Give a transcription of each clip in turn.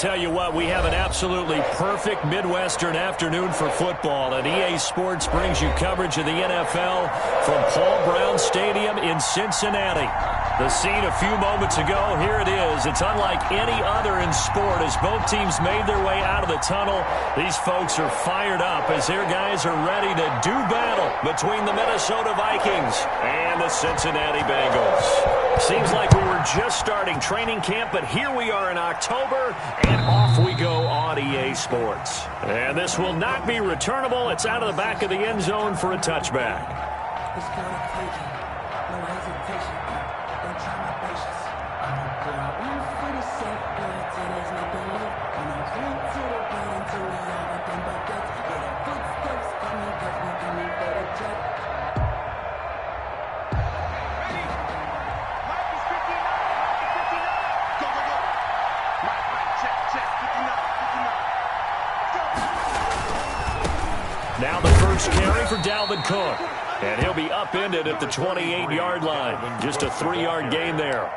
tell you what, we have an absolutely perfect Midwestern afternoon for football, and EA Sports brings you coverage of the NFL from Paul Brown Stadium in Cincinnati. The scene a few moments ago, here it is. It's unlike any other in sport as both teams made their way out of the tunnel. These folks are fired up as their guys are ready to do battle between the Minnesota Vikings and the Cincinnati Bengals. Seems like we were just starting training camp, but here we are in October, and off we go on EA Sports. And this will not be returnable. It's out of the back of the end zone for a touchback. It's kind of taking, no hesitation. Don't try my patience. I'm a girl, one for the set, till there's nothing left. And I went to the bed until we have nothing but death. Yeah, the footsteps coming, cause we coming for the jet. Now the first carry for Dalvin Cook. And he'll be upended at the 28-yard line. Just a 3-yard gain there.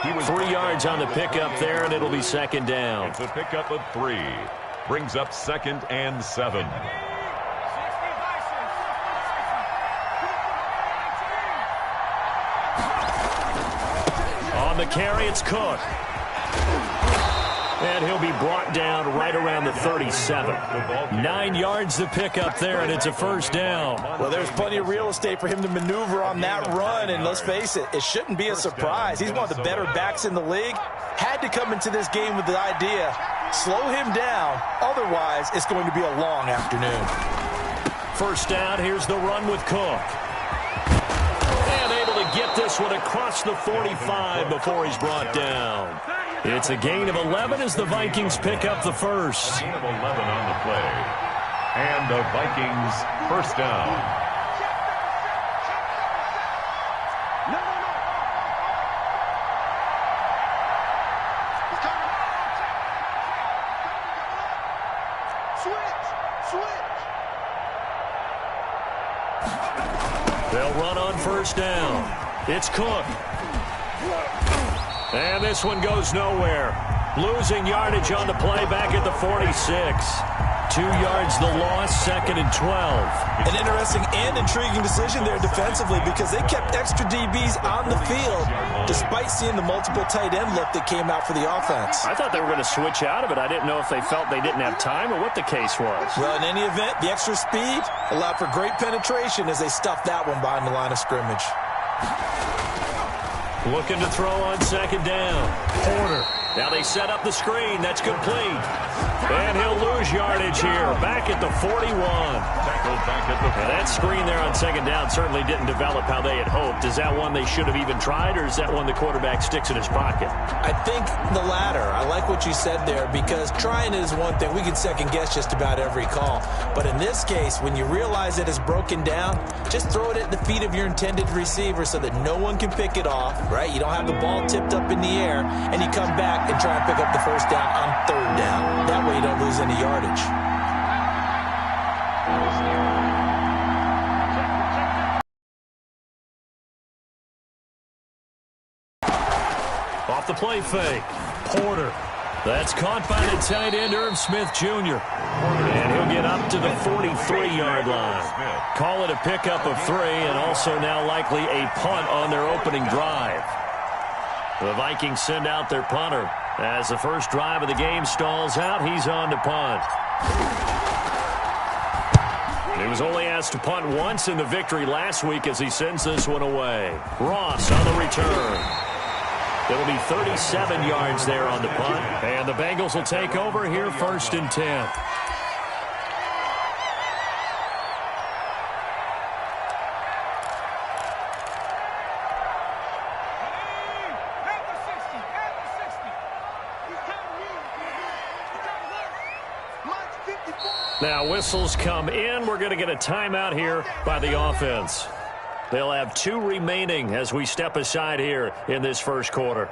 He was 3 yards on the pickup there, and it'll be second down. It's a pickup of 3. Brings up 2nd and 7. On the carry, it's Cook. And he'll be brought down right around the 37. 9 yards to pick up there, and it's a first down. Well, there's plenty of real estate for him to maneuver on that run, and let's face it, it shouldn't be a surprise. He's one of the better backs in the league. Had to come into this game with the idea, slow him down, otherwise it's going to be a long afternoon. First down, here's the run with Cook. And able to get this one across the 45 before he's brought down. It's a gain of 11 as the Vikings pick up the first. Gain of 11 on the play. And the Vikings first down. They'll run on first down. It's Cook. And this one goes nowhere. Losing yardage on the play back at the 46. 2 yards the loss, 2nd and 12. An interesting and intriguing decision there defensively because they kept extra DBs on the field despite seeing the multiple tight end look that came out for the offense. I thought they were going to switch out of it. I didn't know if they felt they didn't have time or what the case was. Well, in any event, the extra speed allowed for great penetration as they stuffed that one behind the line of scrimmage. Looking to throw on second down. Porter. Now they set up the screen. That's complete. And he'll lose yardage here. Back at the 41. And that screen there on second down certainly didn't develop how they had hoped. Is that one they should have even tried, or is that one the quarterback sticks in his pocket? I think the latter. I like what you said there because trying is one thing. We can second guess just about every call. But in this case, when you realize it is broken down, just throw it at the feet of your intended receiver so that no one can pick it off, right? You don't have the ball tipped up in the air, and you come back and try and pick up the first down on third down. That way you don't lose any yardage. Off the play fake. Porter. That's caught by the tight end, Irv Smith Jr. And he'll get up to the 43-yard line. Call it a pickup of 3, and also now likely a punt on their opening drive. The Vikings send out their punter. As the first drive of the game stalls out, he's on to punt. He was only asked to punt once in the victory last week as he sends this one away. Ross on the return. It'll be 37 yards there on the punt. And the Bengals will take over here 1st and 10. Now whistles come in. We're going to get a timeout here by the offense. They'll have 2 remaining as we step aside here in this first quarter.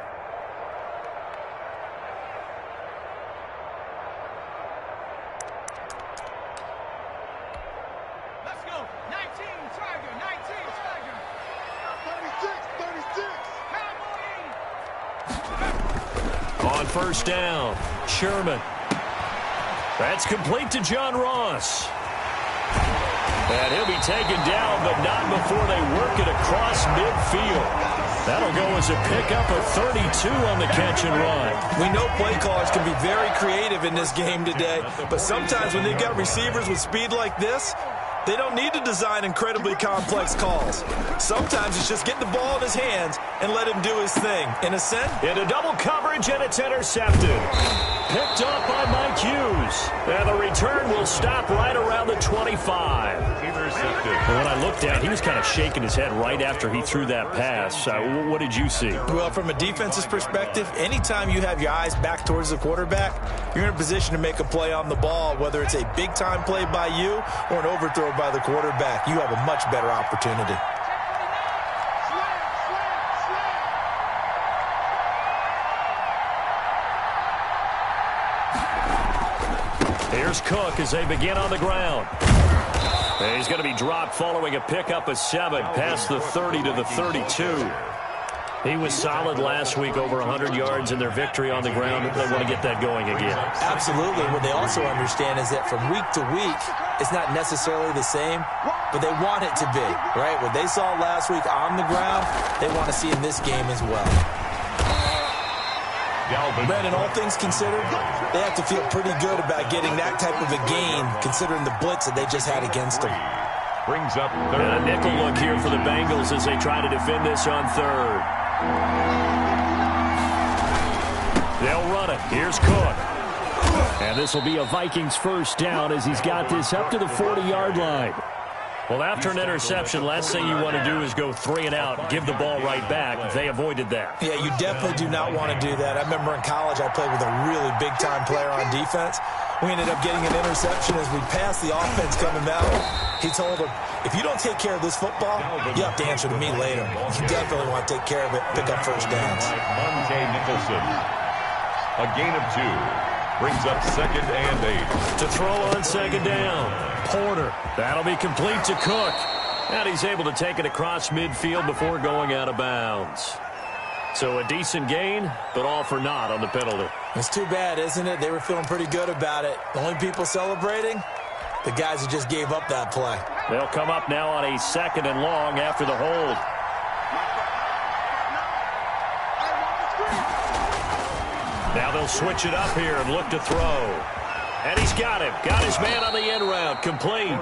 Let's go. 19, Tiger. 19, Tiger. 36, 36. On On first down, Sherman. That's complete to John Ross. And he'll be taken down, but not before they work it across midfield. That'll go as a pickup of 32 on the catch and run. We know play callers can be very creative in this game today, but sometimes when they've got receivers with speed like this, they don't need to design incredibly complex calls. Sometimes it's just get the ball in his hands and let him do his thing. In a sense, into double coverage, and it's intercepted. Picked up by Mike Hughes. And the return will stop right around the 25. Intercepted. When I looked at, he was kind of shaking his head right after he threw that pass. What did you see? well, from a defense's perspective, anytime you have your eyes back towards the quarterback, you're in a position to make a play on the ball, whether it's a big-time play by you or an overthrow by the quarterback. You have a much better opportunity. Here's Cook as they begin on the ground. And he's going to be dropped following a pickup of 7 past the 30 to the 32. He was solid last week, over 100 yards in their victory on the ground. They want to get that going again. Absolutely. What they also understand is that from week to week, it's not necessarily the same, but they want it to be, right? What they saw last week on the ground, they want to see in this game as well. Brandon, all things considered, they have to feel pretty good about getting that type of a gain, considering the blitz that they just had against them. Brings up third. And a nickel look here for the Bengals as they try to defend this on third. They'll run it. Here's Cook. And this will be a Vikings first down as he's got this up to the 40-yard line. Well, after an interception, last thing you want to do is go 3 and out, give the ball right back. They avoided that. Yeah, you definitely do not want to do that. I remember in college I played with a really big-time player on defense. We ended up getting an interception as we passed the offense coming out. He told him, if you don't take care of this football, you have to answer to me later. You definitely want to take care of it, pick up first downs. Monte Nicholson. A gain of 2. Brings up 2nd and 8. To throw on 2nd down. Porter. That'll be complete to Cook. And he's able to take it across midfield before going out of bounds. So a decent gain, but all for naught on the penalty. It's too bad, isn't it? They were feeling pretty good about it. The only people celebrating, the guys who just gave up that play. They'll come up now on a 2nd and long after the hold. Now they'll switch it up here and look to throw. And he's got him. Got his man on the end route. Complete.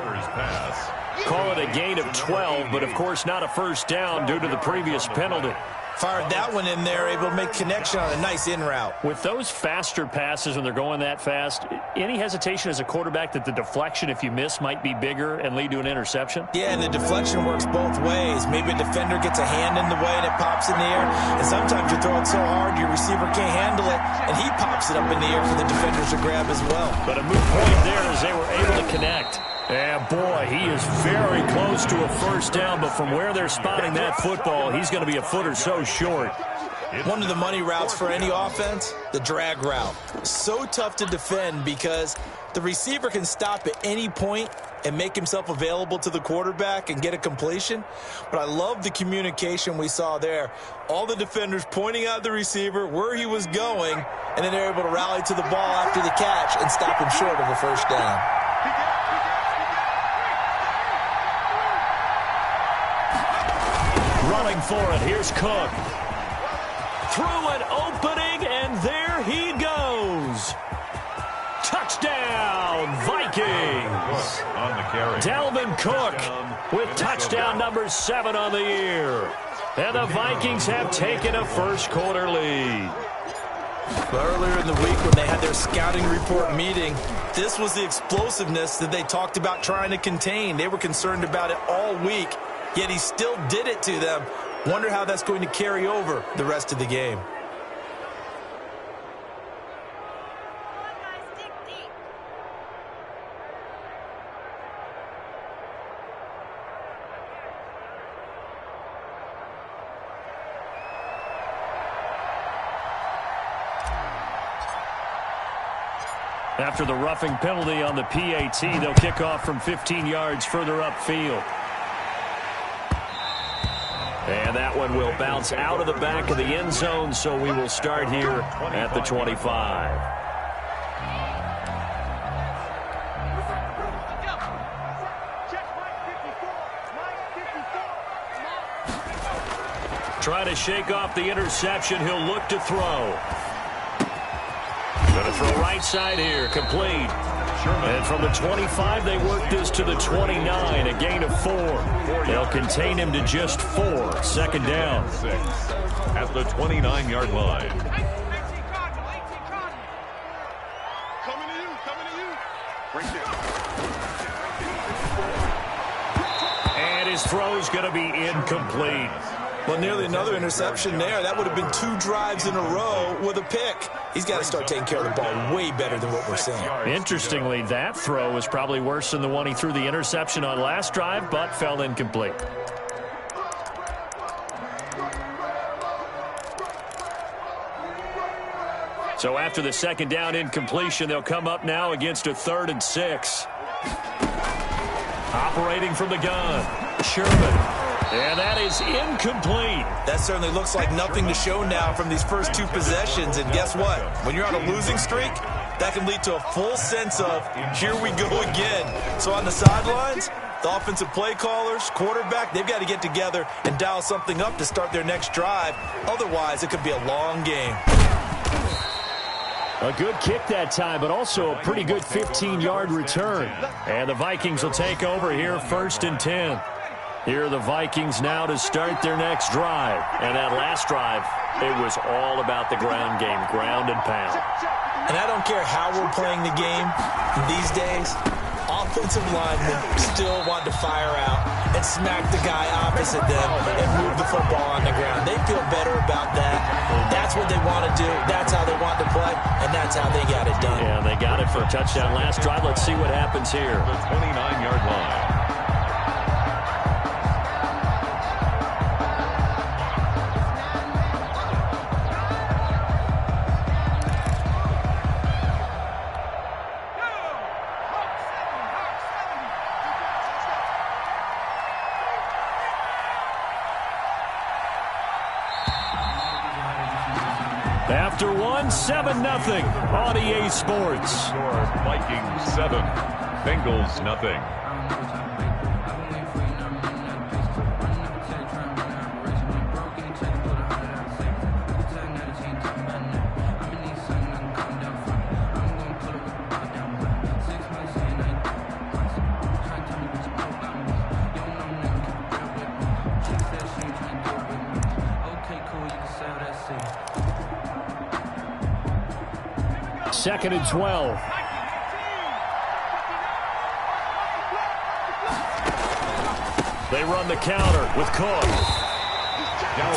Call it a gain of 12, but of course not a first down due to the previous penalty. Fired that one in there, able to make connection on a nice in route. With those faster passes when they're going that fast, any hesitation as a quarterback that the deflection, if you miss, might be bigger and lead to an interception? Yeah, and the deflection works both ways. Maybe a defender gets a hand in the way and it pops in the air. And sometimes you throw it so hard your receiver can't handle it, and he pops it up in the air for the defenders to grab as well. But a moot point there as they were able to connect. And boy, he is very close to a first down, but from where they're spotting that football, he's going to be a foot or so short. One of the money routes for any offense, the drag route. So tough to defend because the receiver can stop at any point and make himself available to the quarterback and get a completion. But I love the communication we saw there. All the defenders pointing out the receiver, where he was going, and then they're able to rally to the ball after the catch and stop him short of a first down. Running for it, here's Cook. Through an opening, and there he goes. Touchdown, Vikings. On the carry. Dalvin Cook with touchdown number 7 on the year. And the Vikings have taken a first quarter lead. Earlier in the week when they had their scouting report meeting, this was the explosiveness that they talked about trying to contain. They were concerned about it all week, yet he still did it to them. Wonder how that's going to carry over the rest of the game. After the roughing penalty on the PAT, they'll kick off from 15 yards further upfield. And that one will bounce out of the back of the end zone, so we will start here at the 25. Trying to shake off the interception. He'll look to throw. Going to throw right side here. Complete. And from the 25, they work this to the 29, a gain of 4. They'll contain him to just 4. Second down. 6 at the 29-yard line. Coming to you. Right there. And his throw's going to be incomplete. Well, nearly another interception there. That would have been 2 drives in a row with a pick. He's got to start taking care of the ball way better than what we're seeing. Interestingly, that throw was probably worse than the one he threw the interception on last drive, but fell incomplete. So after the second down incompletion, they'll come up now against a 3rd and 6. Operating from the gun, Sherman. And that is incomplete. That certainly looks like nothing to show now from these first 2 possessions. And guess what? When you're on a losing streak, that can lead to a full sense of, here we go again. So on the sidelines, the offensive play callers, quarterback, they've got to get together and dial something up to start their next drive. Otherwise, it could be a long game. A good kick that time, but also a pretty good 15-yard return. And the Vikings will take over here, 1st and 10. Here are the Vikings now to start their next drive. And that last drive, it was all about the ground game, ground and pound. And I don't care how we're playing the game these days, offensive linemen still want to fire out and smack the guy opposite them and move the football on the ground. They feel better about that. That's what they want to do. That's how they want to play, and that's how they got it done. Yeah, they got it for a touchdown last drive. Let's see what happens here. The 29-yard line. After 7-0 on EA Sports. Vikings 7, Bengals nothing. Second and 12. They run the counter with Cook.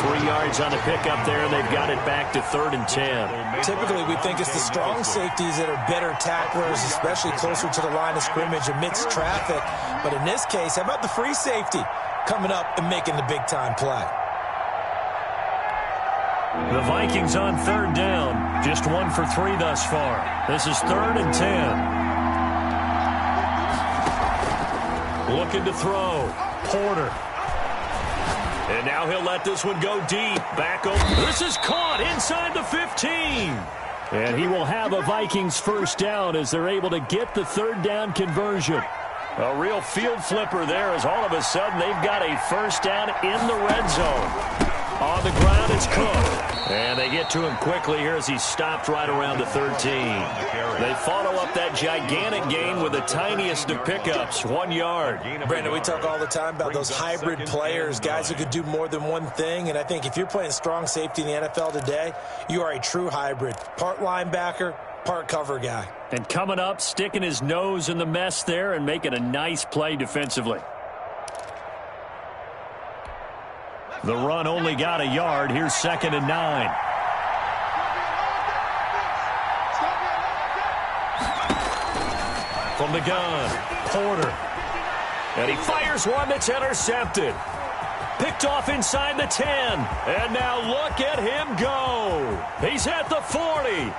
3 yards on the pickup there, and they've got it back to 3rd and 10. Typically, we think it's the strong safeties that are better tacklers, especially closer to the line of scrimmage amidst traffic. But in this case, how about the free safety coming up and making the big-time play? The Vikings on 3rd down. Just 1 for 3 thus far. This is 3rd and 10. Looking to throw. Porter. And now he'll let this one go deep. Back over. This is caught inside the 15. And he will have a Vikings first down as they're able to get the 3rd down conversion. A real field flipper there as all of a sudden they've got a first down in the red zone. On the ground, it's Cook. And they get to him quickly here as he's stopped right around the 13. They follow up that gigantic gain with the tiniest of pickups, 1 yard. Brandon, we talk all the time about those hybrid players, guys who could do more than one thing. And I think if you're playing strong safety in the NFL today, you are a true hybrid. Part linebacker, part cover guy. And coming up, sticking his nose in the mess there and making a nice play defensively. The run only got a yard. Here's 2nd and 9. From the gun, Porter. And he fires one that's intercepted. Picked off inside the 10. And now look at him go. He's at the 40,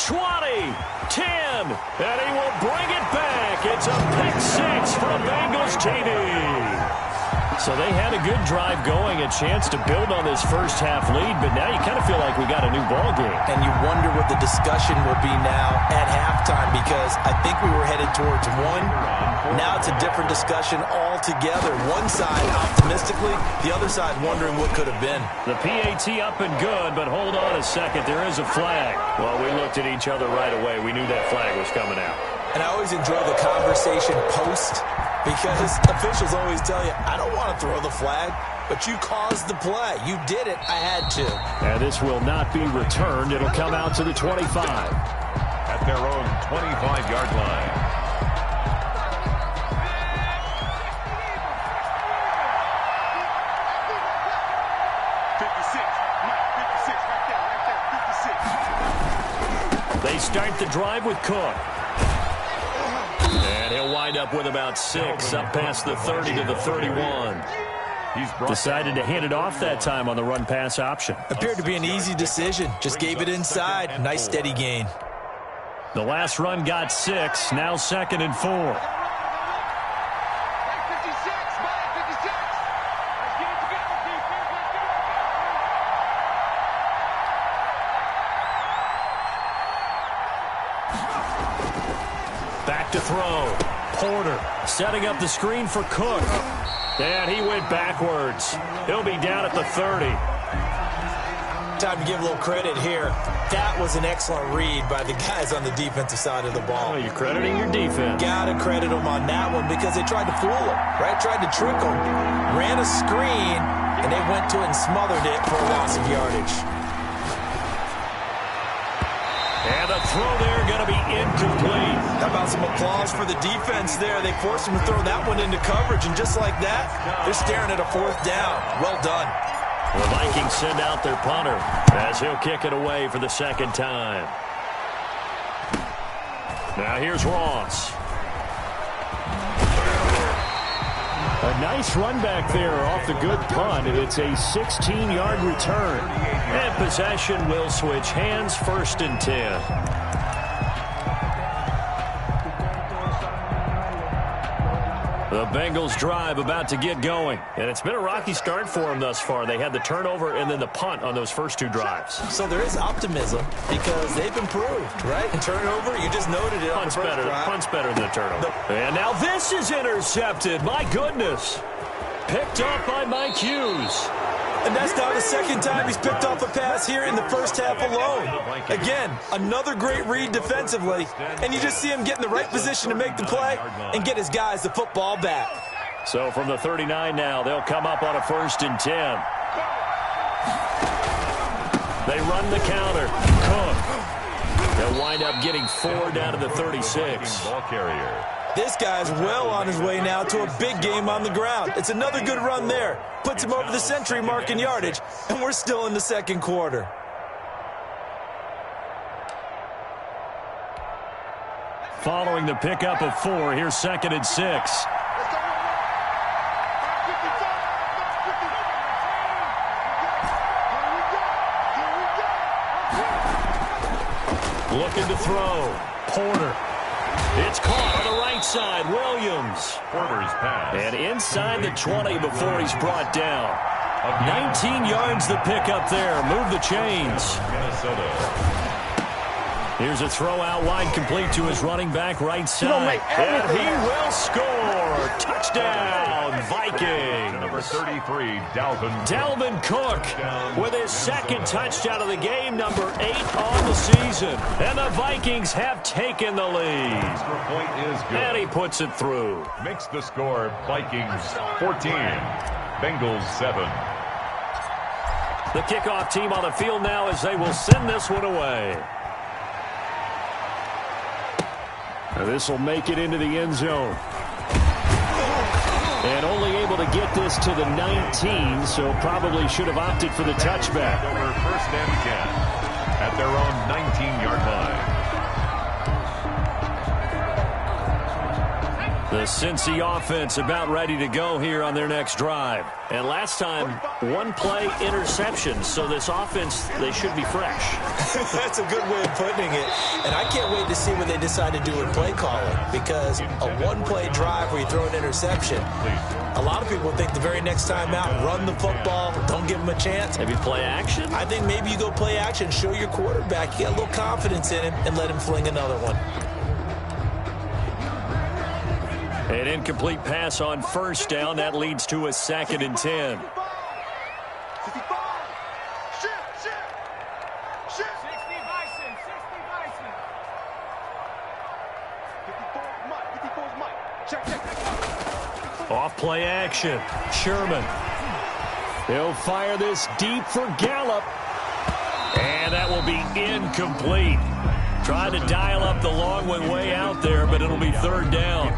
20, 10. And he will bring it back. It's a pick 6 for Bengals TV. So they had a good drive going, a chance to build on this first half lead, but now you kind of feel like we got a new ball game. And you wonder what the discussion will be now at halftime, because I think we were headed towards one. Now it's a different discussion altogether. One side optimistically, the other side wondering what could have been. The PAT up and good, but hold on a second. There is a flag. Well, we looked at each other right away. We knew that flag was coming out. And I always enjoy the conversation post, because officials always tell you, I don't want to throw the flag, but you caused the play. You did it. I had to. And this will not be returned. It'll come out to the 25. At their own 25-yard line. They start the drive with Cook. And he'll wind up with about 6, up past the 30 to the 31. He's decided to hand it off that time on the run-pass option. Appeared to be an easy decision. Just gave it inside. Nice steady gain. The last run got 6. Now 2nd and 4. Back to throw. Porter setting up the screen for Cook. And he went backwards. He'll be down at the 30. Time to give a little credit here. That was an excellent read by the guys on the defensive side of the ball. Oh, you're crediting your defense. Gotta credit them on that one, because they tried to fool him, right? Tried to trick him. Ran a screen, and they went to it and smothered it for a loss of yardage. And the throw there going to be incomplete. How about some applause for the defense there? They forced him to throw that one into coverage, and just like that, they're staring at a 4th down. Well done. The Vikings send out their punter as he'll kick it away for the 2nd time. Now here's Ross. A nice run back there off the good punt, and it's a 16-yard return. And possession will switch hands, 1st and 10. The Bengals drive about to get going. And it's been a rocky start for them thus far. They had the turnover and then the punt on those first 2 drives. So there is optimism, because they've improved, right? And turnover, you just noted it. Punt's better than the turnover. And now this is intercepted. My goodness. Picked up by Mike Hughes. And that's now the 2nd time he's picked off a pass here in the first half alone. Again, another great read defensively, and you just see him get in the right position to make the play and get his guys the football back. So from the 39 now, they'll come up on a 1st and 10. They run the counter. Cook. They'll wind up getting 4 down to the 36. Ball carrier. This guy's well on his way now to a big game on the ground. It's another good run there. Puts him over the century mark in yardage, and we're still in the 2nd quarter. Following the pickup of 4, here's 2nd and 6. Looking to throw. Porter. It's caught on the right side. Williams. Porter's pass. And inside the 20 before he's brought down. 19 yards the pickup there. Move the chains. Minnesota. Here's a throw out wide, complete to his running back right side. And he will score. Touchdown, Vikings. Number 33, Dalvin Cook with his 2nd touchdown of the game, number 8 on the season. And the Vikings have taken the lead. Extra point is good. And he puts it through. Makes the score Vikings 14, Bengals 7. The kickoff team on the field now as they will send this one away. This will make it into the end zone. And only able to get this to the 19, so probably should have opted for the touchback. Over 1st and 10 at their own 19-yard line. The Cincy offense about ready to go here on their next drive. And last time, one-play interception. So this offense, they should be fresh. That's a good way of putting it. And I can't wait to see what they decide to do with play calling. Because a one-play drive where you throw an interception, a lot of people think the very next time out, run the football, don't give them a chance. Maybe play action? I think maybe you go play action, show your quarterback you got a little confidence in him, and let him fling another one. An incomplete pass on first down. That leads to a 2nd and 10. 60 Bison, 60 Bison. 54's Mike. Check. Off play action. Sherman. He'll fire this deep for Gallup. And that will be incomplete. Trying to dial up the long one way out there, but it'll be 3rd down.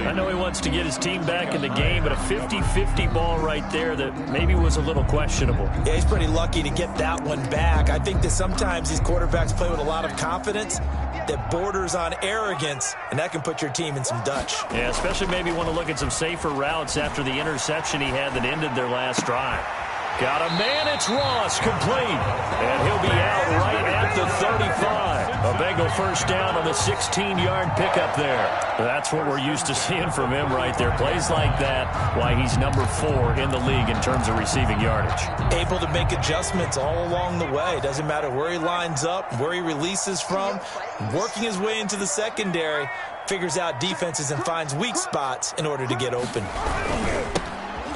I know he wants to get his team back in the game, but a 50-50 ball right there that maybe was a little questionable. Yeah, he's pretty lucky to get that one back. I think that sometimes these quarterbacks play with a lot of confidence that borders on arrogance, and that can put your team in some Dutch. Yeah, especially maybe want to look at some safer routes after the interception he had that ended their last drive. Got a man, it's Ross, complete. And he'll be out right at the 35. A Bengal first down on the 16-yard pickup there. That's what we're used to seeing from him right there. Plays like that, why he's number 4 in the league in terms of receiving yardage. Able to make adjustments all along the way. Doesn't matter where he lines up, where he releases from. Working his way into the secondary, figures out defenses and finds weak spots in order to get open.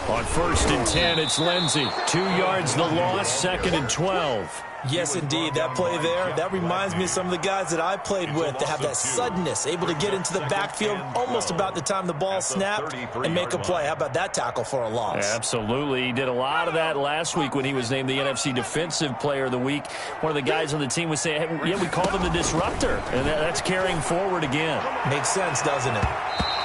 On 1st and 10, it's Lindsey. 2 yards the loss, 2nd and 12. Yes, indeed. That play there, that reminds me of some of the guys that I played with that have that suddenness, able to get into the backfield almost about the time the ball snapped and make a play. How about that tackle for a loss? Absolutely. He did a lot of that last week when he was named the NFC Defensive Player of the Week. One of the guys on the team was saying, hey, yeah, we called him the disruptor. And that's carrying forward again. Makes sense, doesn't it?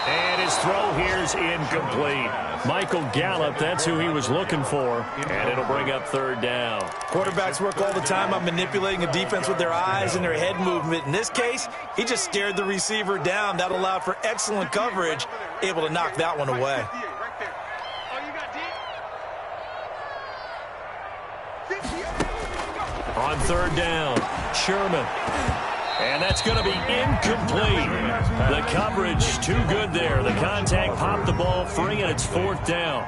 And his throw here's incomplete. Michael Gallup, that's who he was looking for. And it'll bring up 3rd down. Quarterbacks work all the time on manipulating a defense with their eyes and their head movement. In this case, he just stared the receiver down. That allowed for excellent coverage, able to knock that one away. On 3rd down, Sherman. And that's going to be incomplete. The coverage too good there. The contact popped the ball free, and it's 4th down.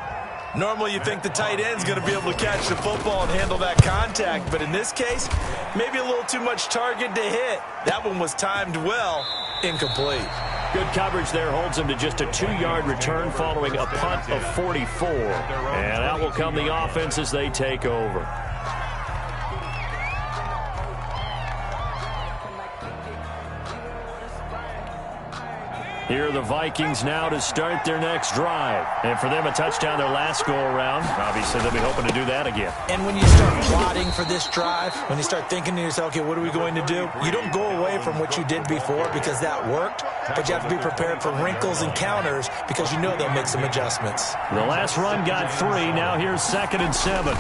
Normally you think the tight end's going to be able to catch the football and handle that contact, but in this case, maybe a little too much target to hit. That one was timed well, incomplete. Good coverage there holds him to just a 2-yard return following a punt of 44. And out will come the offense as they take over. Here are the Vikings now to start their next drive. And for them, a touchdown their last go-around. Obviously, they'll be hoping to do that again. And when you start plotting for this drive, when you start thinking to yourself, okay, what are we going to do? You don't go away from what you did before because that worked, but you have to be prepared for wrinkles and counters because you know they'll make some adjustments. The last run got 3. Now here's 2nd and 7.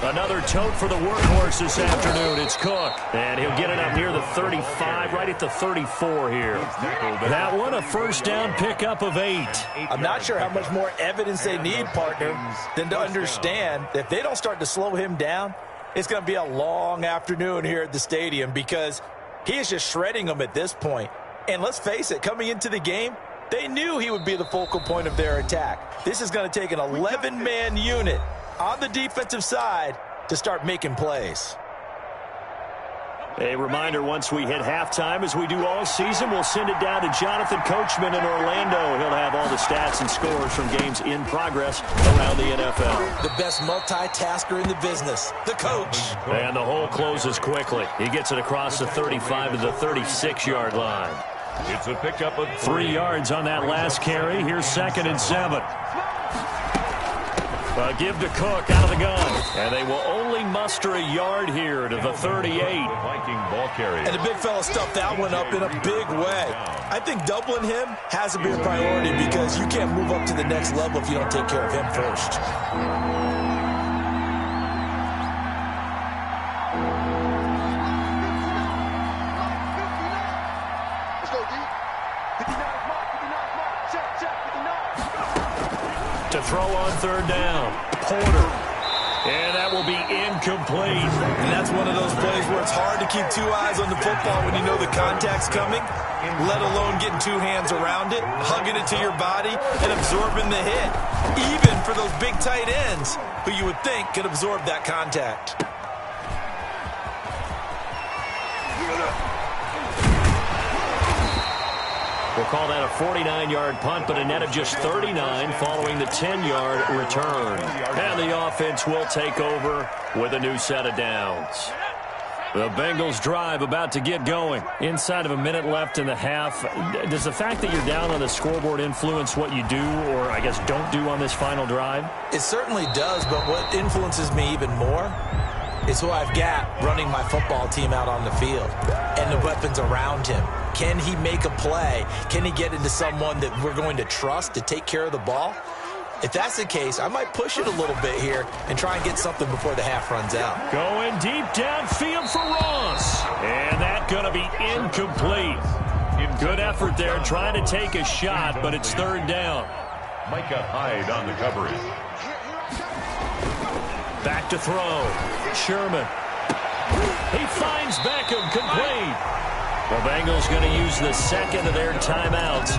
Another tote for the workhorse this afternoon. It's Cook. And he'll get it up near the 35, right at the 34 here. That one, a first down pickup of 8. I'm not sure how much more evidence they need, partner, than to understand that if they don't start to slow him down, it's going to be a long afternoon here at the stadium because he is just shredding them at this point. And let's face it, coming into the game, they knew he would be the focal point of their attack. This is going to take an 11-man unit on the defensive side to start making plays. A reminder, once we hit halftime, as we do all season, we'll send it down to Jonathan Coachman in Orlando. He'll have all the stats and scores from games in progress around the NFL. The best multitasker in the business, the coach. And the hole closes quickly. He gets it across the 35 to the 36-yard line. It's a pickup of 3 yards on that last carry. Here's 2nd and 7. Give to Cook out of the gun. And they will only muster a yard here to the 38. Viking ball carrier. And the big fella stuffed that one up in a big way. I think doubling him has to be a priority because you can't move up to the next level if you don't take care of him first. Let's go, D. 59's mark. Check. to throw on third down. Porter. And that will be incomplete. And that's one of those plays where it's hard to keep two eyes on the football when you know the contact's coming, let alone getting two hands around it, hugging it to your body, and absorbing the hit. Even for those big tight ends who you would think could absorb that contact. We'll call that a 49-yard punt, but a net of just 39 following the 10-yard return. And the offense will take over with a new set of downs. The Bengals drive about to get going. Inside of a minute left in the half, does the fact that you're down on the scoreboard influence what you do, or I guess don't do on this final drive? It certainly does, but what influences me even more is who I've got running my football team out on the field and the weapons around him. Can he make a play? Can he get into someone that we're going to trust to take care of the ball? If that's the case, I might push it a little bit here and try and get something before the half runs out. Going deep downfield for Ross. And that's going to be incomplete. Good effort there trying to take a shot, but it's third down. Micah Hyde on the coverage. Back to throw. Sherman. He finds Beckham complete. The Bengals going to use the second of their timeouts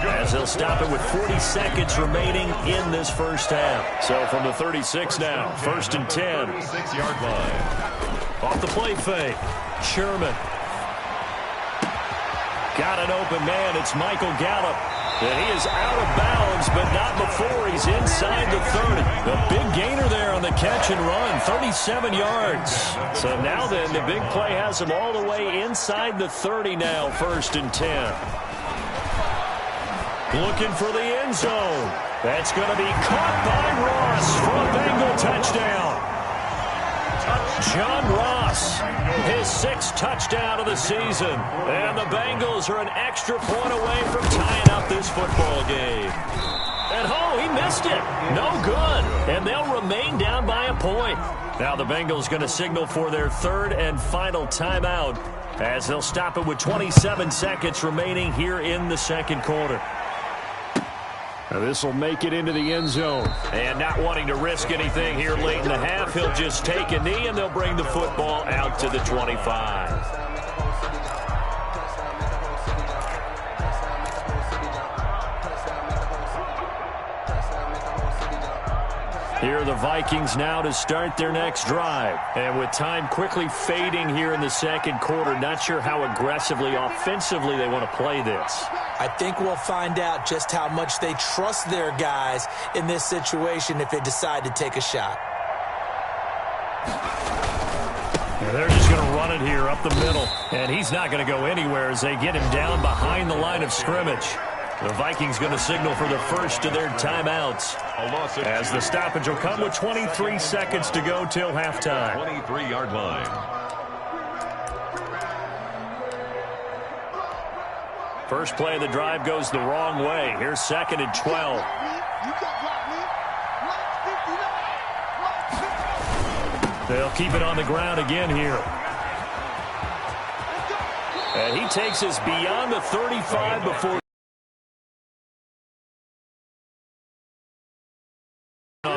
as they'll stop it with 40 seconds remaining in this first half. So from the 36 now, 1st and 10. 36-yard line. Off the play fake. Sherman. Got an open man. It's Michael Gallup. And he is out of bounds, but not before he's inside the 30. The big gainer there on the catch and run, 37 yards. So now then, the big play has him all the way inside the 30 now, 1st and 10. Looking for the end zone. That's going to be caught by Ross for a Bengal touchdown. John Ross, his 6th touchdown of the season. And the Bengals are an extra point away from tying up this football game. And he missed it. No good. And they'll remain down by a point. Now the Bengals going to signal for their 3rd and final timeout as they'll stop it with 27 seconds remaining here in the second quarter. This will make it into the end zone. And not wanting to risk anything here late in the half, he'll just take a knee and they'll bring the football out to the 25. Here are the Vikings now to start their next drive. And with time quickly fading here in the second quarter, not sure how aggressively, offensively they want to play this. I think we'll find out just how much they trust their guys in this situation if they decide to take a shot. And they're just going to run it here up the middle. And he's not going to go anywhere as they get him down behind the line of scrimmage. The Vikings going to signal for the first of their timeouts as the stoppage will come with 23 seconds to go till halftime. 23-yard line. First play of the drive goes the wrong way. Here's 2nd and 12. They'll keep it on the ground again here. And he takes us beyond the 35 before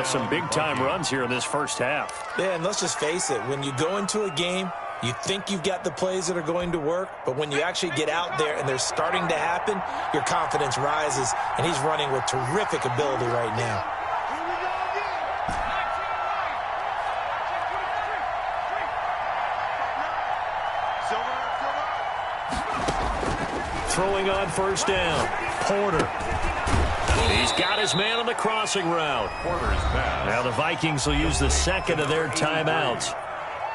some big-time runs here in this first half. Yeah, and let's just face it. When you go into a game, you think you've got the plays that are going to work, but when you actually get out there and they're starting to happen, your confidence rises, and he's running with terrific ability right now. Throwing on first down. Porter. He's got his man on the crossing route. Now the Vikings will use the second of their timeouts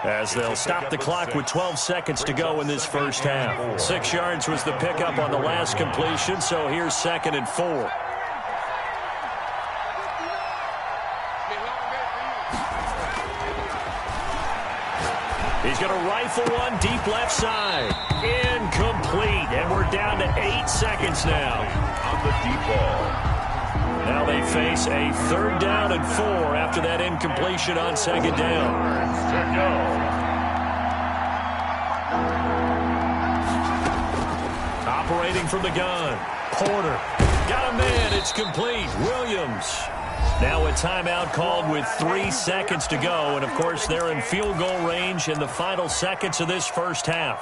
as they'll stop the clock with 12 seconds to go in this first half. 6 yards was the pickup on the last completion, so here's 2nd and 4. He's going to rifle one deep left side. Incomplete, and we're down to 8 seconds now. On the deep ball. Now they face a 3rd down and 4 after that incompletion on 2nd down. Operating from the gun. Porter. Got a man. It's complete. Williams. Now a timeout called with 3 seconds to go. And, of course, they're in field goal range in the final seconds of this first half.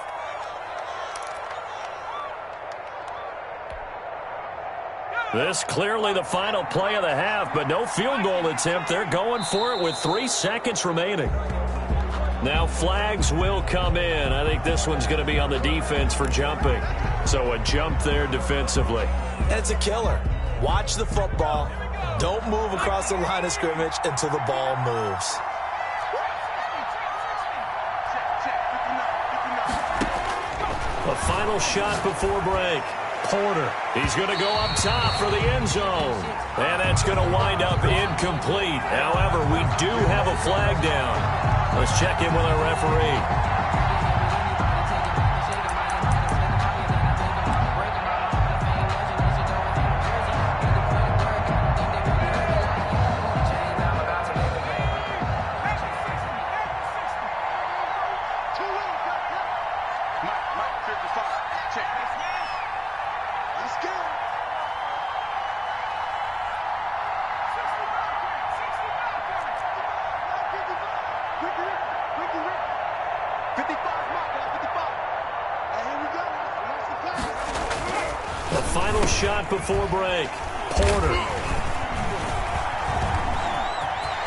This clearly the final play of the half, but no field goal attempt. They're going for it with 3 seconds remaining. Now flags will come in. I think this one's going to be on the defense for jumping. So a jump there defensively. And it's a killer. Watch the football. Don't move across the line of scrimmage until the ball moves. A final shot before break. Porter. He's going to go up top for the end zone. And that's going to wind up incomplete. However, we do have a flag down. Let's check in with our referee. Shot before break. Porter.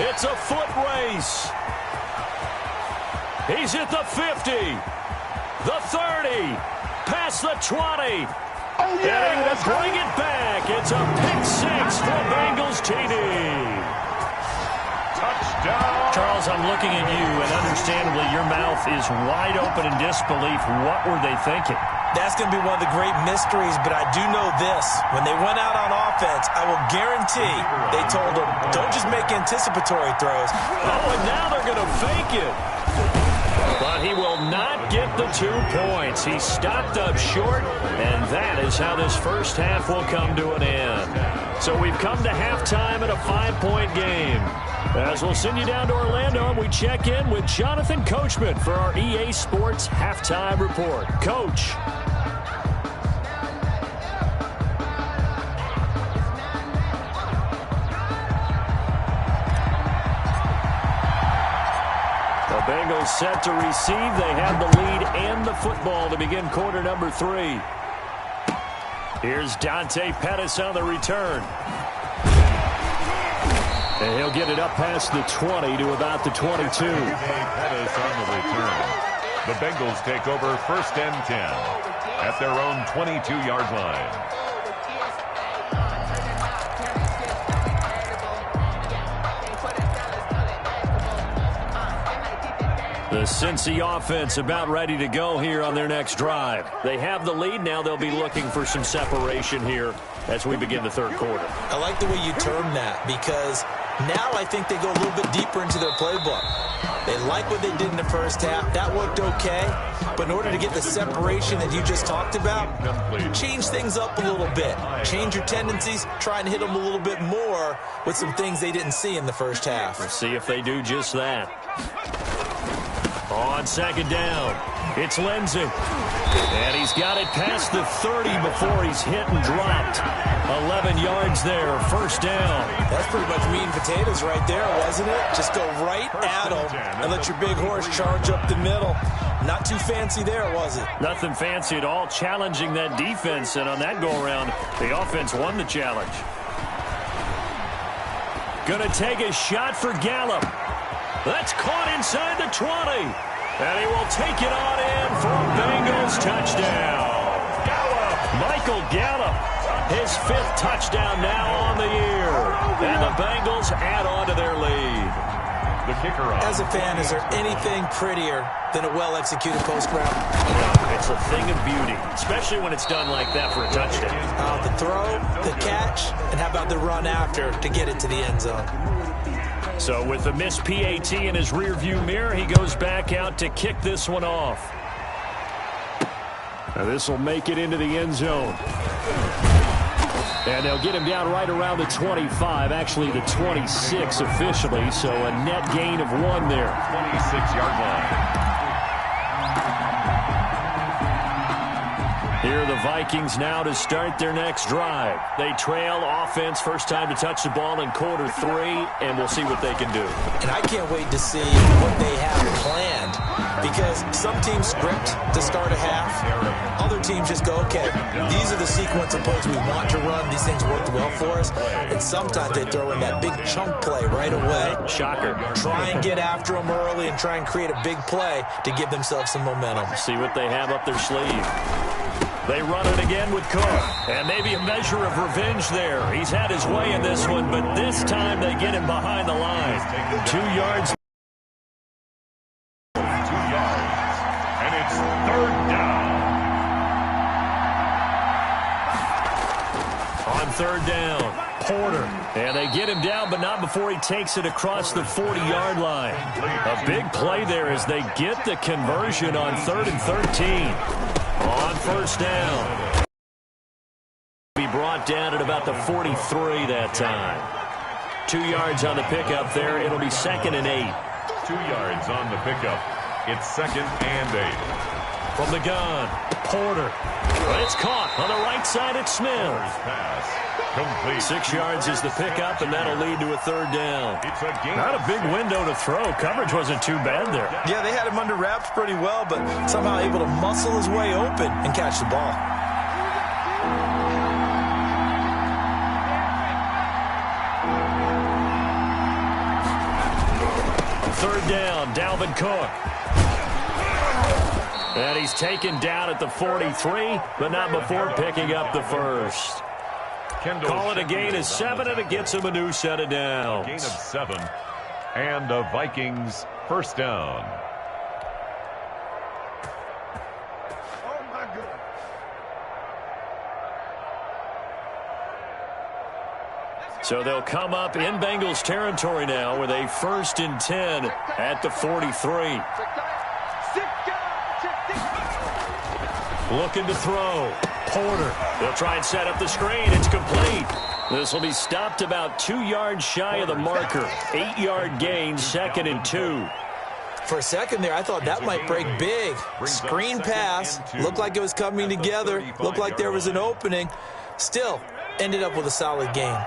It's a foot race. He's at the 50. The 30. Past the 20. Oh, yeah, and he will bring it back. It's a pick six for Bengals TD. Touchdown. Charles, I'm looking at you, and understandably your mouth is wide open in disbelief. What were they thinking? That's going to be one of the great mysteries, but I do know this. When they went out on offense, I will guarantee they told them, don't just make anticipatory throws. Oh, and now they're going to fake it. But he will not get the 2 points. He stopped up short, and that is how this first half will come to an end. So we've come to halftime in a 5-point game. As we'll send you down to Orlando, and we check in with Jonathan Coachman for our EA Sports Halftime Report. Coach. The Bengals set to receive. They have the lead and the football to begin quarter number 3. Here's Dante Pettis on the return. And he'll get it up past the 20 to about the 22. Pettis on the return. The Bengals take over 1st and 10 at their own 22-yard line. The Cincy offense about ready to go here on their next drive. They have the lead. Now they'll be looking for some separation here as we begin the third quarter. I like the way you term that, because now I think they go a little bit deeper into their playbook. They like what they did in the first half. That worked okay. But in order to get the separation that you just talked about, change things up a little bit. Change your tendencies. Try and hit them a little bit more with some things they didn't see in the first half. We'll see if they do just that. On second down, it's Lindsey. And he's got it past the 30 before he's hit and dropped. 11 yards there, first down. That's pretty much meat and potatoes right there, wasn't it? Just go right at him and let your big horse charge up the middle. Not too fancy there, was it? Nothing fancy at all, challenging that defense. And on that go-around, the offense won the challenge. Going to take a shot for Gallup. That's caught inside the 20. And he will take it on in for a Bengals touchdown. Michael Gallup, his 5th touchdown now on the year. And the Bengals add on to their lead. The kicker on. As a fan, is there anything prettier than a well-executed post route? It's a thing of beauty, especially when it's done like that for a touchdown. The throw, the catch, and how about the run after to get it to the end zone? So with the missed PAT in his rearview mirror, he goes back out to kick this one off. Now this will make it into the end zone. And they'll get him down right around the 25, actually the 26 officially, so a net gain of 1 there. 26-yard line. Here are the Vikings now to start their next drive. They trail offense, first time to touch the ball in quarter 3, and we'll see what they can do. And I can't wait to see what they have planned, because some teams script to start a half. Other teams just go, okay, these are the sequence of plays we want to run. These things worked well for us. And sometimes they throw in that big chunk play right away. Shocker. Try and get after them early and try and create a big play to give themselves some momentum. See what they have up their sleeve. They run it again with Cook. And maybe a measure of revenge there. He's had his way in this one, but this time they get him behind the line. 2 yards. 2 yards. And it's 3rd down. On 3rd down, Porter. And they get him down, but not before he takes it across the 40-yard line. A big play there as they get the conversion on 3rd and 13. On 1st down. Be brought down at about the 43 that time. 2 yards on the pickup there. It'll be 2nd and 8. 2 yards on the pickup. It's 2nd and 8. From the gun, Porter. It's caught on the right side at Smith. Pass complete. 6 yards is the pickup, and that'll lead to a 3rd down. It's a gain. Not a big window to throw. Coverage wasn't too bad there. Yeah, they had him under wraps pretty well, but somehow able to muscle his way open and catch the ball. Third down, Dalvin Cook. And he's taken down at the 43, but not before picking up the first. Call it a gain of 7, and it gets him a new set of downs. Gain of 7. And the Vikings 1st down. Oh, my goodness. So they'll come up in Bengals territory now with a 1st and 10 at the 43. Looking to throw. Porter. They'll try and set up the screen. It's complete. This will be stopped about 2 yards shy of the marker. 8-yard gain, 2nd and 2. For a second there, I thought that might break big. Screen pass. Looked like it was coming together. Looked like there was an opening. Still, ended up with a solid gain.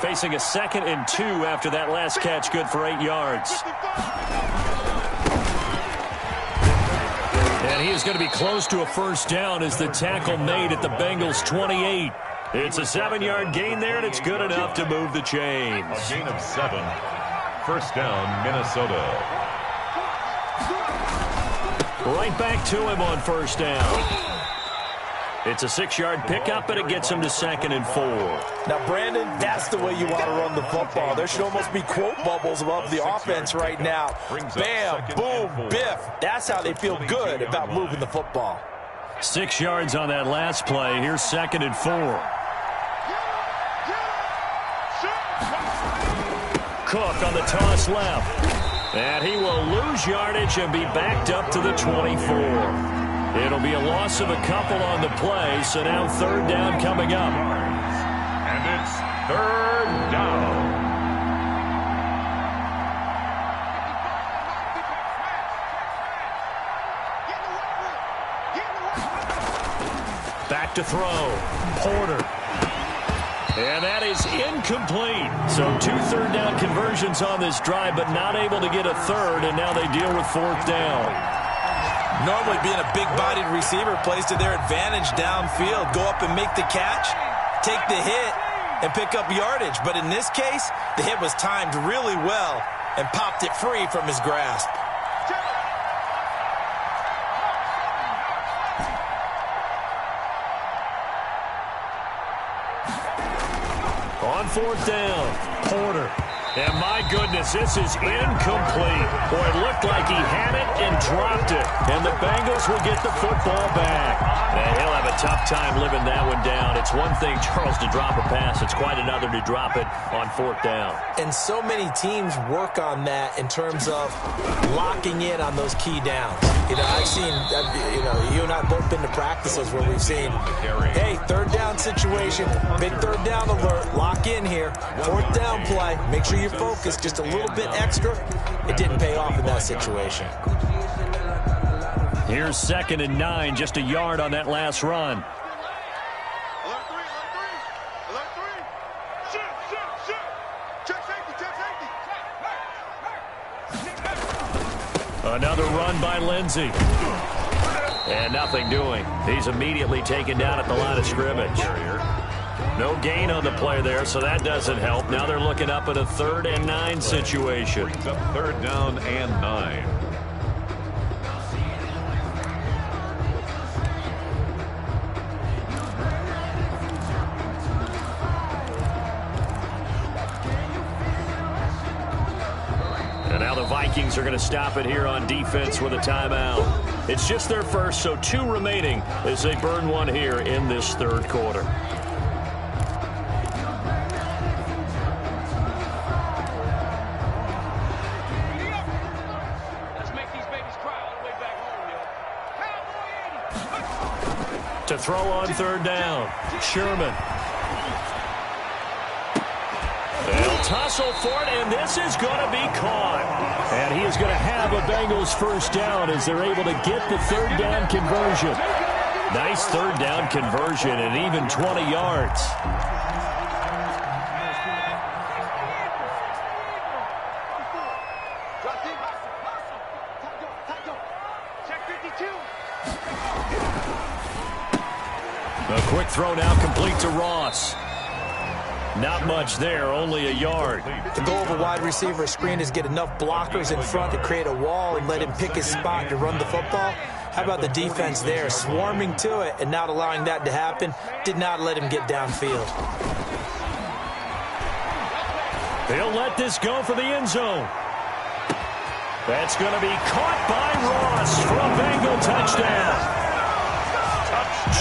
Facing a 2nd and 2 after that last catch, good for 8 yards. And he is going to be close to a 1st down as the tackle made at the Bengals 28. It's a 7-yard gain there, and it's good enough to move the chains. A gain of 7. 1st down, Minnesota. Right back to him on 1st down. It's a 6-yard pickup, and it gets him to 2nd and 4. Now, Brandon, that's the way you want to run the football. There should almost be quote bubbles above the offense right now. Bam, boom, biff. That's how they feel good about moving the football. 6 yards on that last play. Here's 2nd and 4. Cook on the toss left. And he will lose yardage and be backed up to the 24. It'll be a loss of a couple on the play, so now 3rd down coming up. And it's 3rd down. Back to throw. Porter. And that is incomplete. So 2 third down conversions on this drive, but not able to get a 3rd, and now they deal with 4th down. Normally being a big-bodied receiver plays to their advantage downfield. Go up and make the catch, take the hit, and pick up yardage. But in this case, the hit was timed really well and popped it free from his grasp. On 4th down, Porter. And my goodness, this is incomplete. Boy, it looked like he had it and dropped it. And the Bengals will get the football back. And he'll have a tough time living that one down. It's one thing, Charles, to drop a pass. It's quite another to drop it on 4th down. And so many teams work on that in terms of locking in on those key downs. You know, I've seen, you and I have both been to practices where we've seen, hey, 3rd down situation, big 3rd down alert, lock in here, 4th down play, make sure you're focused just a little bit extra. It didn't pay off in that situation. Here's 2nd and 9, just a yard on that last run. Another run by Lindsey. And nothing doing. He's immediately taken down at the line of scrimmage. No gain on the play there, so that doesn't help. Now they're looking up at a 3rd and 9 situation. Brings up 3rd down and 9. And now the Vikings are going to stop it here on defense with a timeout. It's just their first, so 2 remaining as they burn one here in this 3rd quarter. Let's make these babies cry all the way back home, yo. To throw on 3rd down, Sherman. They'll tussle for it, and this is going to be caught. And he is going to have a Bengals first down as they're able to get the 3rd down conversion. Nice 3rd down conversion and even 20 yards. Check 52. A quick throw now complete to Ross. Not much there, only a yard. The goal of a wide receiver screen is get enough blockers in front to create a wall and let him pick his spot to run the football. How about the defense there, swarming to it and not allowing that to happen? Did not let him get downfield. They'll let this go for the end zone. That's going to be caught by Ross for a Bengal touchdown.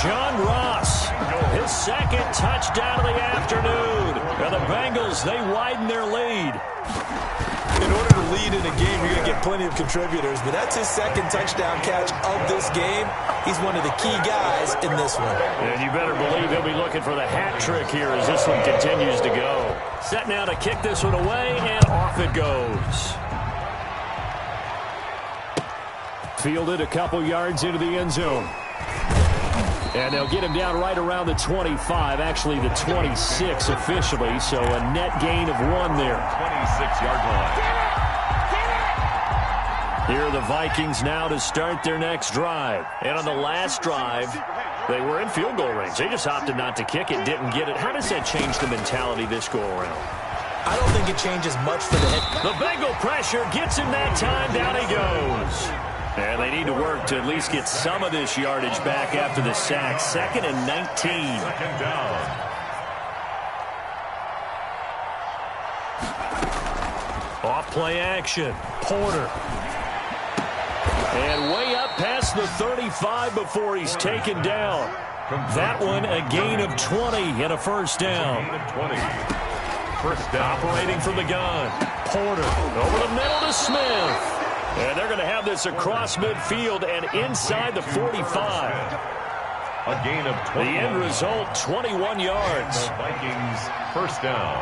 John Ross, his 2nd touchdown of the afternoon. And the Bengals, they widen their lead. In order to lead in a game, you're going to get plenty of contributors, but that's his 2nd touchdown catch of this game. He's one of the key guys in this one. And you better believe he'll be looking for the hat trick here as this one continues to go. Set now to kick this one away, and off it goes. Fielded a couple yards into the end zone. And they'll get him down right around the 25, actually the 26 officially, so a net gain of 1 there. 26-yard line. Here are the Vikings now to start their next drive. And on the last drive, they were in field goal range. They just opted not to kick it, didn't get it. How does that change the mentality this go-around? I don't think it changes much for the head. The Bengal pressure gets him that time. Down he goes. And they need to work to at least get some of this yardage back after the sack. 2nd and 19. 2nd down. Off play action. Porter. And way up past the 35 before he's taken down. That one a gain of 20 and a first down. Gain of 20. First down. Operating from the gun. Porter over the middle to Smith. And they're going to have this across midfield and inside the 45. A gain of 20. The end result, 21 yards. The Vikings first down.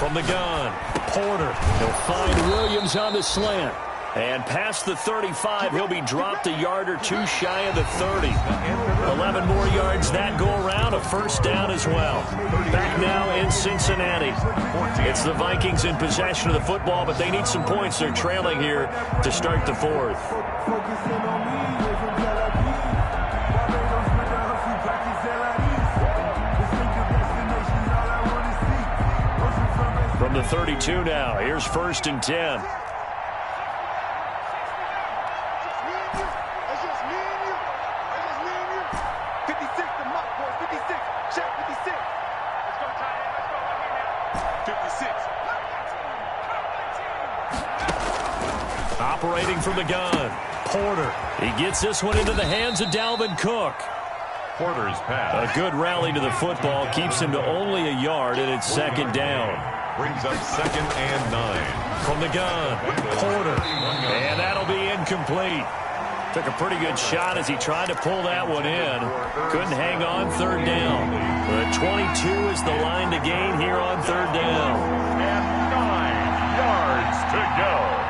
From the gun, Porter. He'll find Williams on the slant. And past the 35, he'll be dropped a yard or 2 shy of the 30. 11 more yards that go around, a first down as well. Back now in Cincinnati. It's the Vikings in possession of the football, but they need some points. They're trailing here to start the 4th. From the 32 now, here's 1st and 10. Operating from the gun, Porter. He gets this one into the hands of Dalvin Cook. Porter's pass. A good rally to the football keeps him to only a yard, and it's 2nd down. Brings up 2nd and 9. From the gun, Porter. And that'll be incomplete. Took a pretty good shot as he tried to pull that one in. Couldn't hang on 3rd down. But 22 is the line to gain here on 3rd down. And 9 yards to go.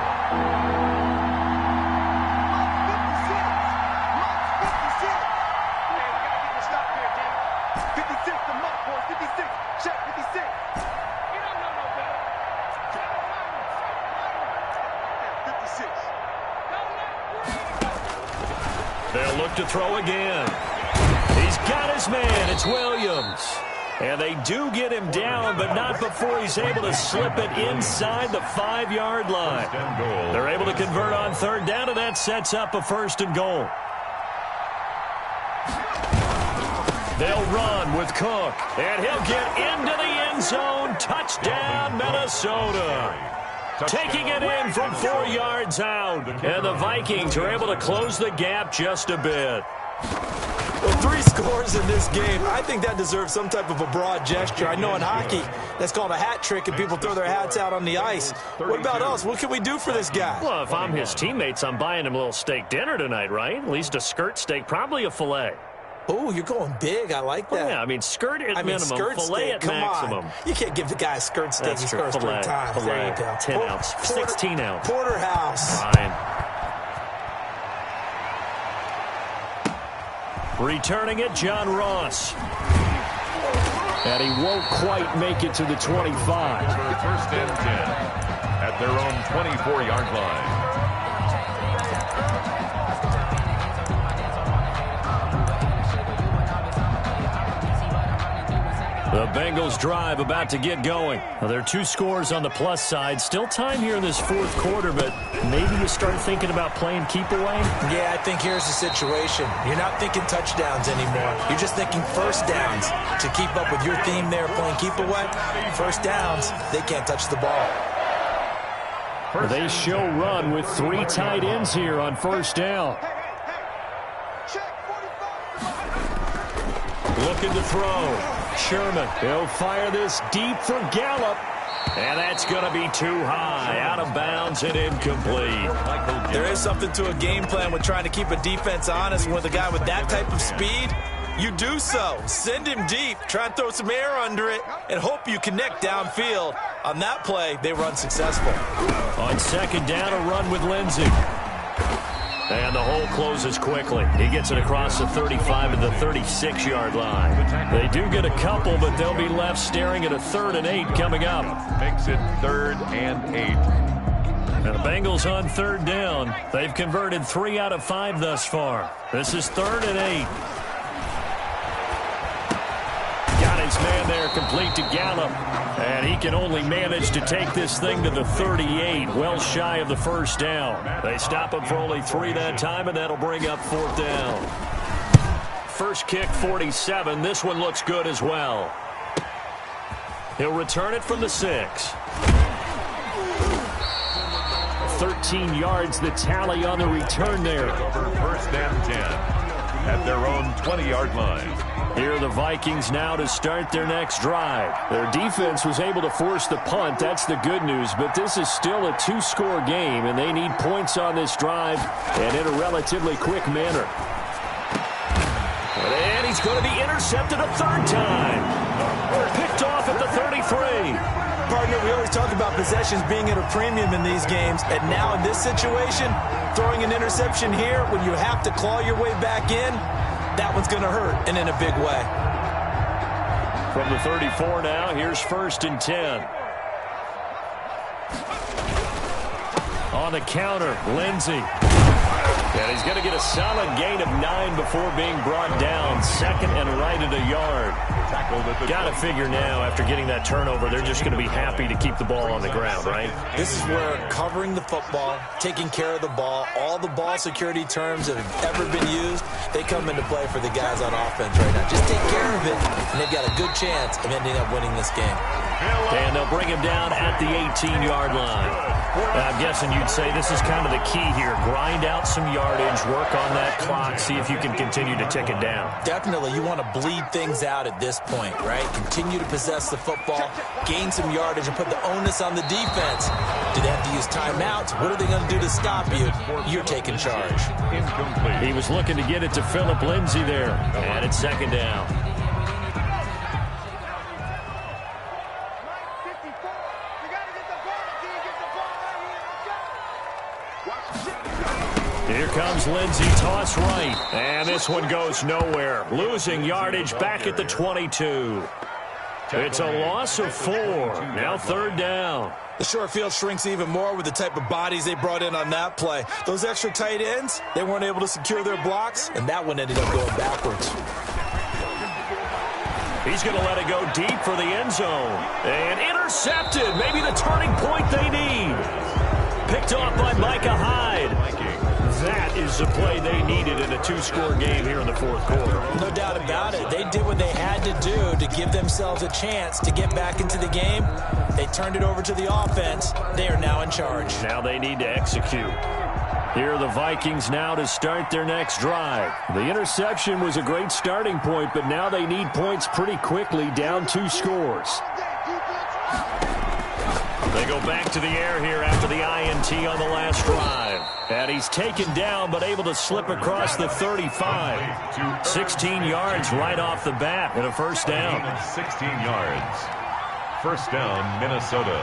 look to throw again. He's got his man. It's Williams. And they do get him down, but not before he's able to slip it inside the 5-yard line. They're able to convert on third down, and that sets up a 1st and goal. They'll run with Cook, and he'll get into the end zone. Touchdown, Minnesota. Taking it in from 4 yards out. And the Vikings are able to close the gap just a bit. Well, 3 scores in this game. I think that deserves some type of a broad gesture. I know in hockey, that's called a hat trick, and people throw their hats out on the ice. What about us? What can we do for this guy? Well, if I'm his teammates, I'm buying him a little steak dinner tonight, right? At least a skirt steak, probably a filet. Oh, you're going big. I like that. Well, yeah, I mean, skirt at minimum, skirt filet steak. at Come maximum. on. You can't give the guy a skirt steak. That's He true. scores 3 times. Filet, There you go. 10 ounce, 16 ounce. Porterhouse. Fine. Returning it, John Ross. And he won't quite make it to the 25. 1st and 10 at their own 24-yard line. The Bengals drive about to get going. Well, there are 2 scores on the plus side. Still time here in this 4th quarter, but maybe you start thinking about playing keep away? Yeah, I think here's the situation. You're not thinking touchdowns anymore. You're just thinking 1st downs. To keep up with your theme there, playing keep away, 1st downs, they can't touch the ball. They show run with 3 tight ends here on 1st down. Looking to throw. Sherman, he'll fire this deep for Gallup. And that's going to be too high, out of bounds and incomplete. There is something to a game plan with trying to keep a defense honest. With a guy with that type of speed, you do so. Send him deep, try and throw some air under it, and hope you connect downfield. On that play, they were unsuccessful. On 2nd down, a run with Lindsey. And the hole closes quickly. He gets it across the 35 to the 36-yard line. They do get a couple, but they'll be left staring at a 3rd and 8 coming up. Makes it 3rd and 8. And the Bengals on 3rd down. They've converted 3 out of 5 thus far. This is 3rd and 8. Got his man there, complete to Gallup. And he can only manage to take this thing to the 38, well shy of the 1st down. They stop him for only 3 that time, and that'll bring up 4th down. First kick, 47. This one looks good as well. He'll return it from the 6. 13 yards, the tally on the return there. Over 1st and 10 at their own 20-yard line. Here are the Vikings now to start their next drive. Their defense was able to force the punt. That's the good news. But this is still a 2-score game, and they need points on this drive and in a relatively quick manner. And he's going to be intercepted a 3rd time. Picked off at the 33. Partner, we always talk about possessions being at a premium in these games. And now in this situation, throwing an interception here when you have to claw your way back in, that one's going to hurt, and in a big way. From the 34 now, here's 1st and 10. On the counter, Lindsey. And he's going to get a solid gain of 9 before being brought down. 2nd and right at a yard. Got to figure now, after getting that turnover, they're just going to be happy to keep the ball on the ground, right? This is where covering the football, taking care of the ball, all the ball security terms that have ever been used, they come into play for the guys on offense right now. Just take care of it, and they've got a good chance of ending up winning this game. And they'll bring him down at the 18-yard line. I'm guessing you'd say this is kind of the key here. Grind out some yardage, work on that clock, see if you can continue to tick it down. Definitely, you want to bleed things out at this point, right? Continue to possess the football, gain some yardage, and put the onus on the defense. Do they have to use timeouts? What are they going to do to stop you? You're taking charge. Incomplete. He was looking to get it to Philip Lindsay there. And it's 2nd down. Here comes Lindsey, toss right. And this one goes nowhere. Losing yardage back at the 22. It's a loss of 4. Now 3rd down. The short field shrinks even more with the type of bodies they brought in on that play. Those extra tight ends, they weren't able to secure their blocks, and that one ended up going backwards. He's going to let it go deep for the end zone. And intercepted. Maybe the turning point they need. Picked off by Micah Hyde. That is the play they needed in a 2-score game here in the 4th quarter. No doubt about it. They did what they had to do to give themselves a chance to get back into the game. They turned it over to the offense. They are now in charge. Now they need to execute. Here are the Vikings now to start their next drive. The interception was a great starting point, but now they need points pretty quickly, down 2 scores. They go back to the air here after the INT on the last drive. And he's taken down but able to slip across the 35. 16 yards right off the bat and a first down. 16 yards. First down, Minnesota.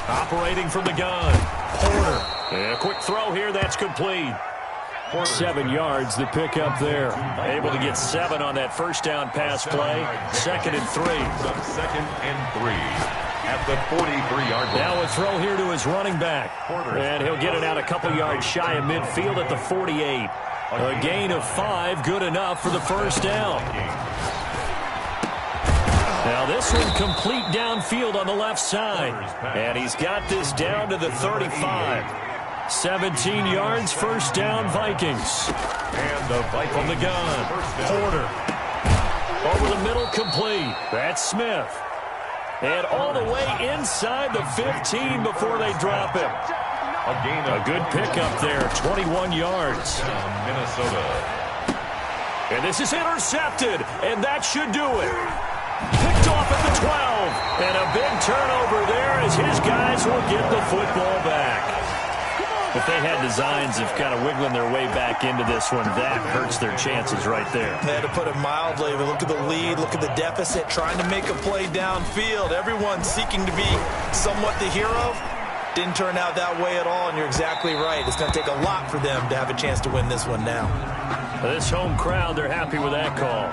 Operating from the gun. Porter. And a quick throw here. That's complete. 7 yards the pick up there. Able to get 7 on that first down pass play. 2nd and 3. 2nd and 3. At the 43-yard line. Now a throw here to his running back. And he'll get it out a couple yards shy of midfield at the 48. A gain of 5, good enough for the first down. Now this one complete downfield on the left side. And he's got this down to the 35. 17 yards, first down, Vikings. And the Vikings from the gun. Porter. Over the middle, complete. That's Smith. And all the way inside the 15 before they drop him. A good pickup there, 21 yards. Minnesota. And this is intercepted, and that should do it. Picked off at the 12. And a big turnover there as his guys will get the football back. If they had designs of kind of wiggling their way back into this one, that hurts their chances right there. They had to put it mildly. But look at the lead. Look at the deficit. Trying to make a play downfield. Everyone seeking to be somewhat the hero. Didn't turn out that way at all, and you're exactly right. It's going to take a lot for them to have a chance to win this one now. This home crowd, they're happy with that call.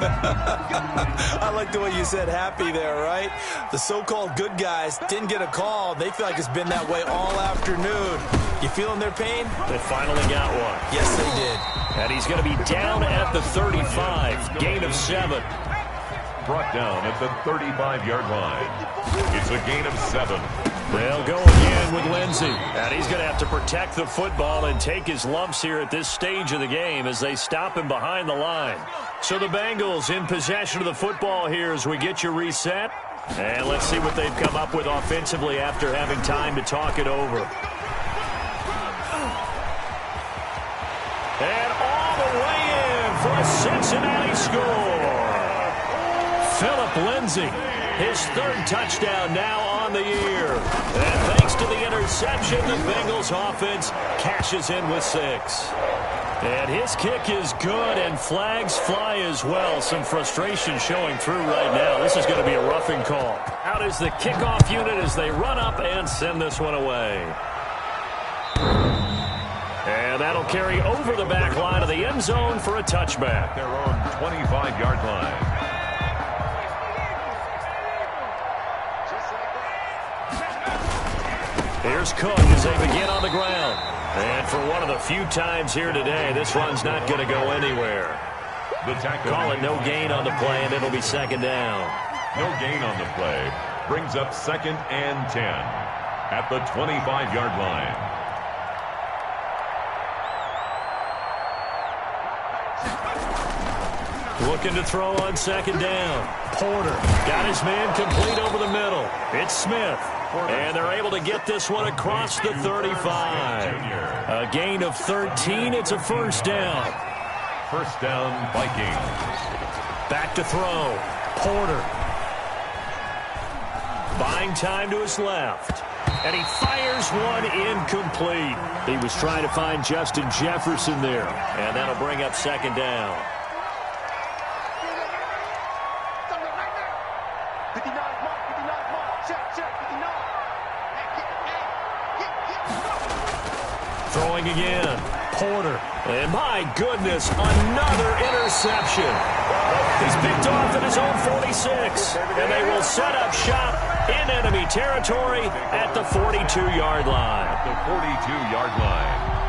I like the way you said happy there, right? The so-called good guys didn't get a call. They feel like it's been that way all afternoon. You feeling their pain? They finally got one. Yes, they did. And he's going to be down at the 35. Gain of 7. Brought down at the 35-yard line. It's a gain of 7. They'll go again with Lindsey. And he's going to have to protect the football and take his lumps here at this stage of the game as they stop him behind the line. So the Bengals in possession of the football here as we get you reset. And let's see what they've come up with offensively after having time to talk it over. And all the way in for a Cincinnati score. Philip Lindsay, his 3rd touchdown now on the year. And thanks to the interception, the Bengals offense cashes in with 6. And his kick is good, and flags fly as well. Some frustration showing through right now. This is going to be a roughing call. Out is the kickoff unit as they run up and send this one away. And that'll carry over the back line of the end zone for a touchback. Their own 25-yard line. Here's Cook as they begin on the ground. And for one of the few times here today, this run's not going to go anywhere. Call it no gain on the play, and it'll be 2nd down. No gain on the play. Brings up 2nd and 10 at the 25-yard line. Looking to throw on 2nd down. Porter got his man complete over the middle. It's Smith. And they're able to get this one across the 35. A gain of 13. It's a first down. First down, Vikings. Back to throw. Porter. Buying time to his left. And he fires one incomplete. He was trying to find Justin Jefferson there. And that'll bring up 2nd down. Throwing again. Porter. And my goodness, another interception. He's picked off at his own 46. And they will set up shop in enemy territory at the 42-yard line. At the 42-yard line.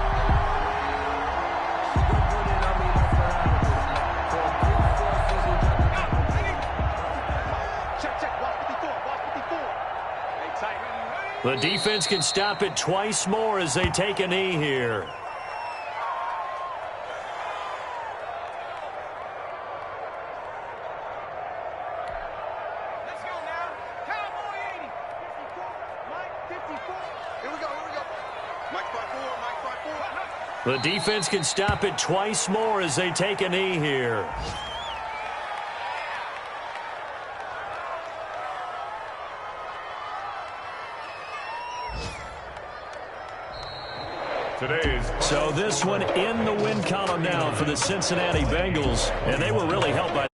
The defense can stop it twice more as they take a knee here. Let's go now. Cowboy 80. 54. Mike 54. Here we go. Mike 54. Mike 54. The defense can stop it twice more as they take a knee here. So this one in the win column now for the Cincinnati Bengals, and they were really helped by